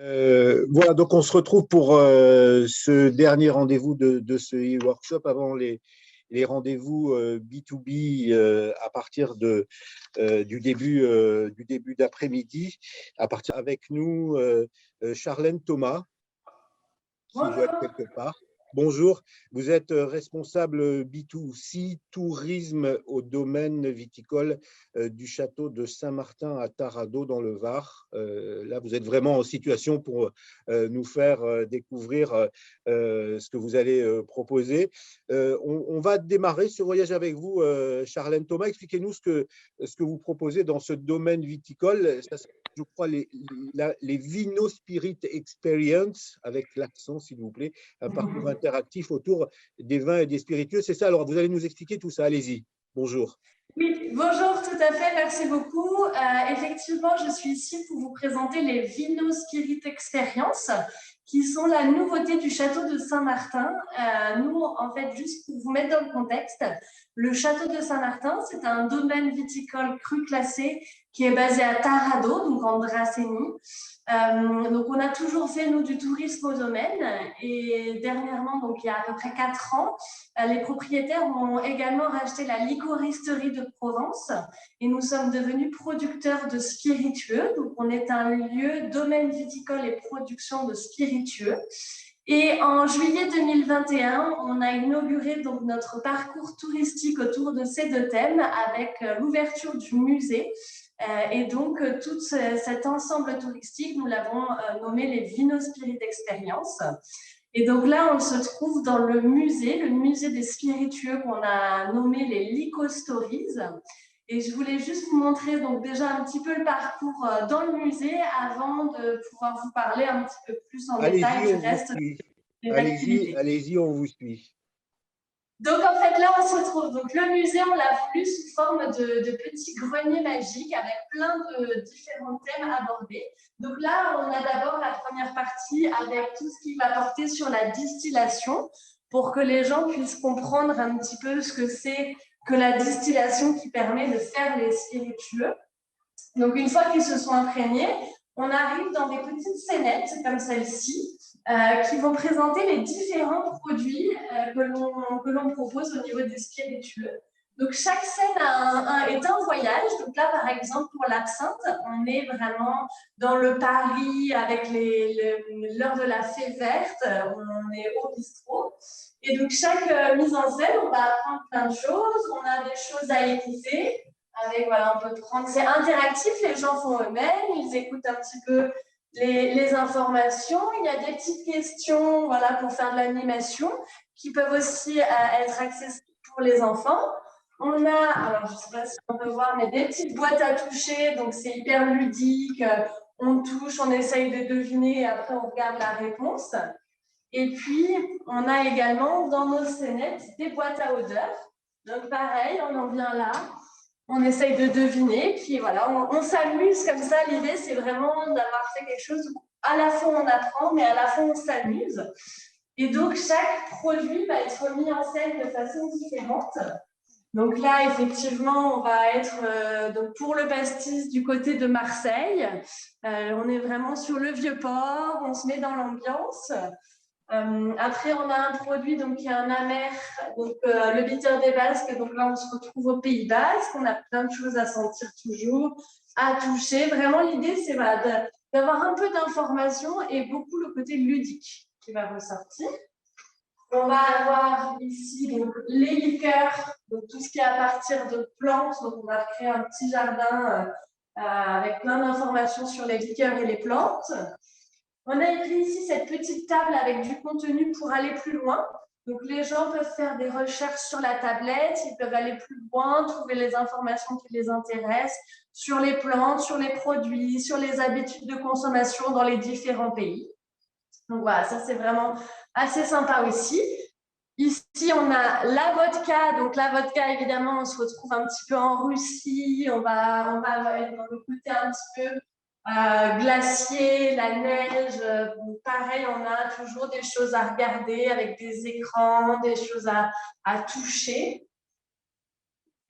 Voilà, donc on se retrouve pour ce dernier rendez-vous de ce e-workshop avant les rendez-vous B2B à partir du début d'après-midi. À partir avec nous, Charlène Thomas, qui doit être Bonjour. quelque part. Bonjour, vous êtes responsable B2C tourisme au domaine viticole du château de Saint-Martin à Taradeau dans le Var. Là, vous êtes vraiment en situation pour nous faire découvrir ce que vous allez proposer. On va démarrer ce voyage avec vous, Charlène Thomas. Expliquez-nous ce que vous proposez dans ce domaine viticole. Ça, je crois, les Vino Spirit Experience, avec l'accent, s'il vous plaît, un parcours interactif autour des vins et des spiritueux. C'est ça, alors vous allez nous expliquer tout ça, allez-y. Bonjour. Oui, bonjour, tout à fait, merci beaucoup. Effectivement, je suis ici pour vous présenter les Vino Spirit Experience, qui sont la nouveauté du château de Saint-Martin. Nous, en fait, juste pour vous mettre dans le contexte, le château de Saint-Martin, c'est un domaine viticole cru classé qui est basé à Taradeau, donc en Dracénie. Donc, on a toujours fait, nous, du tourisme au domaine. Et dernièrement, donc il y a à peu près 4 ans, les propriétaires ont également racheté la licoristerie de Provence et nous sommes devenus producteurs de spiritueux. Donc, on est un lieu domaine viticole et production de spiritueux. Et en juillet 2021, on a inauguré donc notre parcours touristique autour de ces 2 thèmes avec l'ouverture du musée. Et donc, tout cet ensemble touristique, nous l'avons nommé les Vino Spirit Experience. Et donc là, on se trouve dans le musée des spiritueux qu'on a nommé les Lico Stories. Et je voulais juste vous montrer donc déjà un petit peu le parcours dans le musée avant de pouvoir vous parler un petit peu plus en détail Allez-y, du on vous reste suit. des Allez-y, activités. allez-y, on vous suit. Donc en fait là on se trouve, donc le musée on l'a voulu sous forme de petits greniers magiques avec plein de différents thèmes abordés. Donc là on a d'abord la première partie avec tout ce qui va porter sur la distillation pour que les gens puissent comprendre un petit peu ce que c'est que la distillation qui permet de faire les spiritueux. Donc une fois qu'ils se sont imprégnés, on arrive dans des petites scénettes comme celle-ci qui vont présenter les différents produits que l'on propose au niveau des spiritueux. Donc, chaque scène est un voyage. Donc là, par exemple, pour l'absinthe, on est vraiment dans le Paris avec l'heure de la fée verte. On est au bistrot. Et donc, chaque mise en scène, on va apprendre plein de choses. On a des choses à écouter. Avec, voilà, on peut prendre, c'est interactif, les gens font eux-mêmes, ils écoutent un petit peu les informations. Il y a des petites questions, voilà, pour faire de l'animation qui peuvent aussi être accessibles pour les enfants. On a, alors je ne sais pas si on peut voir, mais des petites boîtes à toucher, donc c'est hyper ludique. On touche, on essaye de deviner et après on regarde la réponse. Et puis, on a également dans nos scénettes des boîtes à odeurs. Donc pareil, on en vient là. On essaye de deviner, puis voilà, on s'amuse comme ça. L'idée, c'est vraiment d'avoir fait quelque chose où à la fois on apprend, mais à la fois on s'amuse. Et donc, chaque produit va être mis en scène de façon différente. Donc là, effectivement, on va être donc pour le pastis du côté de Marseille. On est vraiment sur le Vieux-Port, on se met dans l'ambiance. Après, on a un produit donc, qui est un amer, donc, le bitter des Basques. Donc là, on se retrouve au Pays Basque. On a plein de choses à sentir toujours, à toucher. Vraiment, l'idée, c'est voilà, d'avoir un peu d'informations et beaucoup le côté ludique qui va ressortir. On va avoir ici donc, les liqueurs, donc tout ce qui est à partir de plantes. Donc, on va créer un petit jardin avec plein d'informations sur les liqueurs et les plantes. On a écrit ici cette petite table avec du contenu pour aller plus loin. Donc, les gens peuvent faire des recherches sur la tablette, ils peuvent aller plus loin, trouver les informations qui les intéressent sur les plantes, sur les produits, sur les habitudes de consommation dans les différents pays. Donc, voilà, ça, c'est vraiment assez sympa aussi. Ici, on a la vodka. Donc, la vodka, évidemment, on se retrouve un petit peu en Russie. On va être dans le côté un petit peu glacier, la neige, pareil, on a toujours des choses à regarder avec des écrans, des choses à toucher.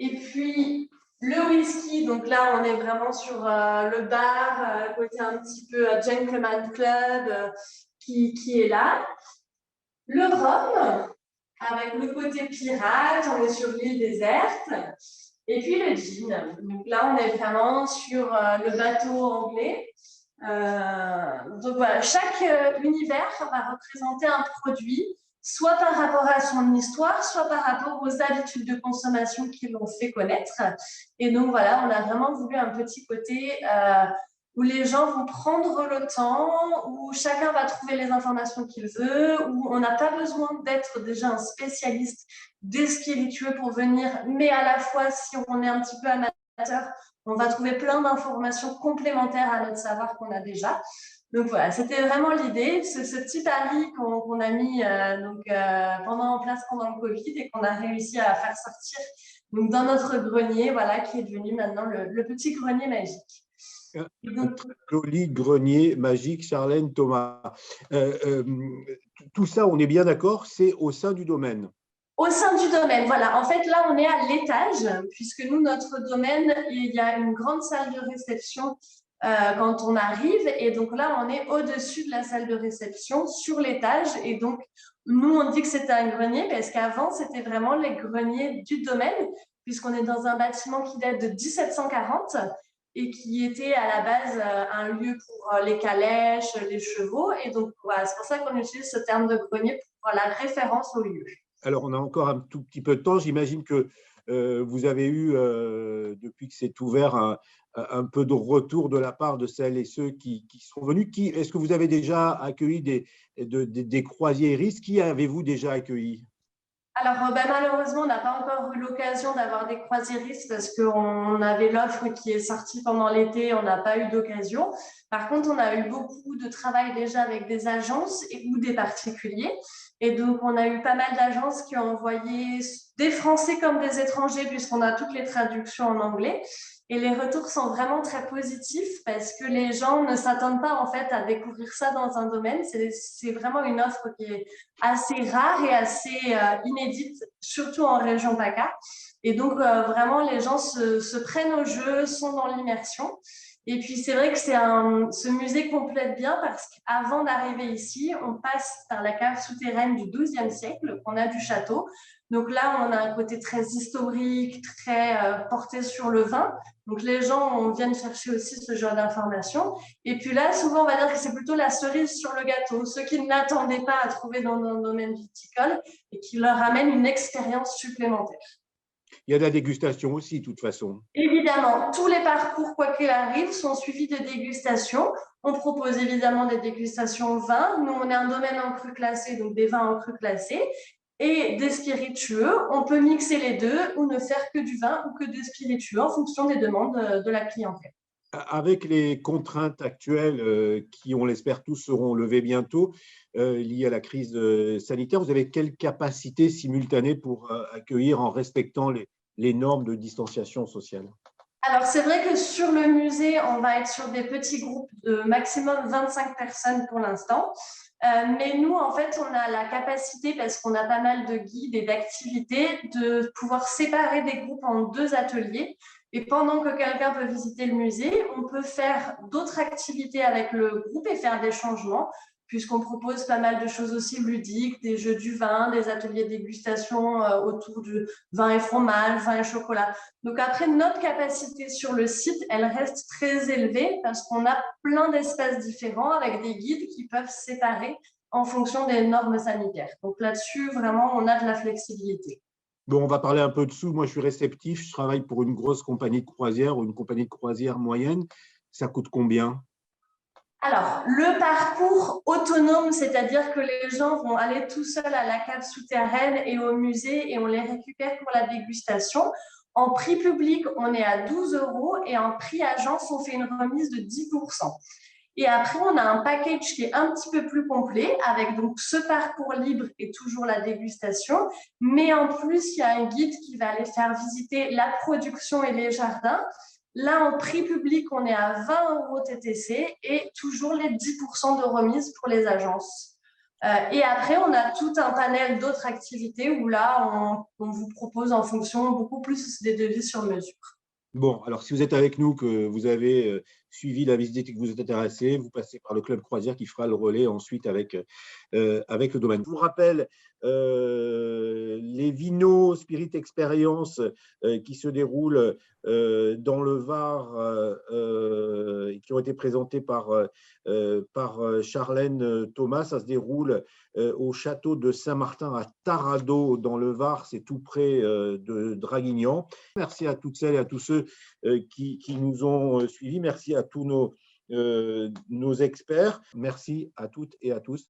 Et puis, Le whisky, donc là, on est vraiment sur le bar, côté un petit peu gentleman club qui est là. Le rhum, avec le côté pirate, on est sur l'île déserte. Et puis le gin. Donc là, on est vraiment sur le bateau anglais. Donc voilà, chaque univers va représenter un produit, soit par rapport à son histoire, soit par rapport aux habitudes de consommation qui l'ont fait connaître. Et donc voilà, on a vraiment voulu un petit côté où les gens vont prendre le temps, où chacun va trouver les informations qu'il veut, où on n'a pas besoin d'être déjà un spécialiste des spiritueux pour venir, mais à la fois, si on est un petit peu amateur, on va trouver plein d'informations complémentaires à notre savoir qu'on a déjà. Donc voilà, c'était vraiment l'idée, ce petit pari qu'on a mis en place pendant le Covid et qu'on a réussi à faire sortir donc, dans notre grenier, voilà, qui est devenu maintenant le petit grenier magique. Un très joli grenier magique, Charlène Thomas. Tout ça, on est bien d'accord, c'est au sein du domaine. Au sein du domaine, voilà. En fait, là, on est à l'étage, puisque nous, notre domaine, il y a une grande salle de réception quand on arrive. Et donc là, on est au-dessus de la salle de réception, sur l'étage. Et donc, nous, on dit que c'est un grenier parce qu'avant, c'était vraiment les greniers du domaine, puisqu'on est dans un bâtiment qui date de 1740 et qui était à la base un lieu pour les calèches, les chevaux. Et donc, voilà, c'est pour ça qu'on utilise ce terme de grenier pour la référence au lieu. Alors, on a encore un tout petit peu de temps. J'imagine que vous avez eu, depuis que c'est ouvert, un peu de retour de la part de celles et ceux qui sont venus. Est-ce que vous avez déjà accueilli des croisiéristes? Qui avez-vous déjà accueilli? Alors, malheureusement, on n'a pas encore eu l'occasion d'avoir des croisiéristes parce qu'on avait l'offre qui est sortie pendant l'été, on n'a pas eu d'occasion. Par contre, on a eu beaucoup de travail déjà avec des agences ou des particuliers. Et donc, on a eu pas mal d'agences qui ont envoyé des Français comme des étrangers puisqu'on a toutes les traductions en anglais. Et les retours sont vraiment très positifs parce que les gens ne s'attendent pas en fait à découvrir ça dans un domaine. C'est vraiment une offre qui est assez rare et assez inédite, surtout en région PACA. Et donc, vraiment, les gens se prennent au jeu, sont dans l'immersion. Et puis, c'est vrai que ce musée complète bien parce qu'avant d'arriver ici, on passe par la cave souterraine du XIIe siècle, qu'on a du château. Donc là, on a un côté très historique, très porté sur le vin. Donc les gens viennent chercher aussi ce genre d'informations. Et puis là, souvent, on va dire que c'est plutôt la cerise sur le gâteau, ceux qui n'attendaient pas à trouver dans un domaine viticole et qui leur amènent une expérience supplémentaire. Il y a de la dégustation aussi, de toute façon. Évidemment, tous les parcours, quoi qu'il arrive, sont suivis de dégustations. On propose évidemment des dégustations vins. Nous, on est un domaine en cru classé, donc des vins en cru classé. Et des spiritueux, on peut mixer les deux ou ne faire que du vin ou que des spiritueux en fonction des demandes de la clientèle. Avec les contraintes actuelles qui, on l'espère tous, seront levées bientôt, liées à la crise sanitaire, vous avez quelle capacité simultanée pour accueillir en respectant les normes de distanciation sociale? Alors, c'est vrai que sur le musée, on va être sur des petits groupes de maximum 25 personnes pour l'instant. Mais nous, en fait, on a la capacité, parce qu'on a pas mal de guides et d'activités, de pouvoir séparer des groupes en 2 ateliers. Et pendant que quelqu'un peut visiter le musée, on peut faire d'autres activités avec le groupe et faire des changements, puisqu'on propose pas mal de choses aussi ludiques, des jeux du vin, des ateliers de dégustation autour du vin et fromage, vin et chocolat. Donc après, notre capacité sur le site, elle reste très élevée parce qu'on a plein d'espaces différents avec des guides qui peuvent séparer en fonction des normes sanitaires. Donc là-dessus, vraiment, on a de la flexibilité. Bon, on va parler un peu de sous. Moi, je suis réceptif. Je travaille pour une grosse compagnie de croisière ou une compagnie de croisière moyenne. Ça coûte combien? Alors, le parcours autonome, c'est-à-dire que les gens vont aller tout seuls à la cave souterraine et au musée et on les récupère pour la dégustation. En prix public, on est à 12 € et en prix agence, on fait une remise de 10%. Et après, on a un package qui est un petit peu plus complet avec donc ce parcours libre et toujours la dégustation. Mais en plus, il y a un guide qui va aller faire visiter la production et les jardins. Là, en prix public, on est à 20 € TTC et toujours les 10% de remise pour les agences. Et après, on a tout un panel d'autres activités où là, on vous propose en fonction beaucoup plus des devis sur mesure. Bon, alors si vous êtes avec nous, que vous avez suivi la visite et que vous êtes intéressé, vous passez par le club croisière qui fera le relais ensuite avec le domaine. Je vous rappelle les Vino Spirit Experience qui se déroulent dans le Var et qui ont été présentés par Charlène Thomas. Ça se déroule au château de Saint-Martin à Taradot dans le Var, c'est tout près de Draguignan. Merci à toutes celles et à tous ceux qui nous ont suivis. Merci à tous nos experts. Merci à toutes et à tous.